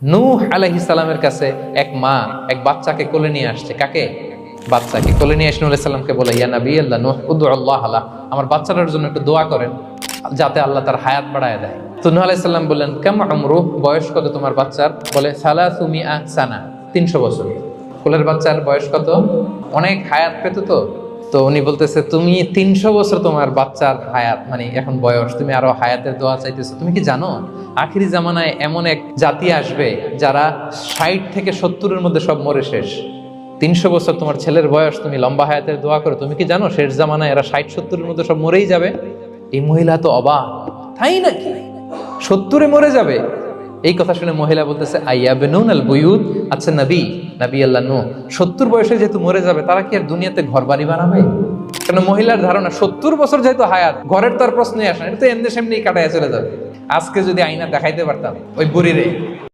নূহ আলাইহিস সালামের কাছে এক মা এক বাচ্চাকে কোলে নিয়ে আসছে। কাকে? বাচ্চাকে কোলে নিয়ে এসে নূহ আলাইহিস সালামকে বলে, ইয়া নবী আল্লাহ নূহ উদু আল্লাহ আলা, আমার বাচ্চাটার জন্য একটু দোয়া করেন যাতে আল্লাহ তার হায়াত বাড়ায় দেয়। তো নূহ আলাইহিস সালাম বললেন, কাম উমরুহ, বয়স কত তোমার বাচ্চার? বলে সালাসু মিআ সানা, 300 বছর। কোলের বাচ্চার বয়স কত? অনেক হায়াত পেত তো। তো উনি বলতেছে, তুমি 300 বছর তোমার বাচ্চার হায়াত, মানে এখন বয়স, তুমি আরো হায়াতের দোয়া চাইতেছো। তুমি কি জানো আখিরি জামানায় এমন এক জাতি আসবে যারা 60 থেকে 70-এর মধ্যে সব মরে শেষ। 300 বছর তোমার ছেলের বয়স, তুমি লম্বা হায়াতের দোয়া করো। তুমি কি জানো শেষ জামানায় এরা 60-70-এর মধ্যে সব মরেই যাবে? এই মহিলা তো অবাক, তাই নাকি 70-এ মরে যাবে? এই কথা শুনে মহিলা বলতেছে, আইয়া বেনুন আল বুয়ুত, আচ্ছা নবী আল্লাহ নূহ 70 বয়সে যেহেতু মরে যাবে, তারা কি আর দুনিয়াতে ঘর বাড়ি বানাবে? কেন মহিলার ধারণা 70 বছর যেহেতু হায়াত, ঘরের তো আর প্রশ্নই আসে না, এটা তো এমনি সেমনি কাটায় চলে যাবে। আজকে যদি আয়না দেখাইতে পারতাম ওই বুড়িরে,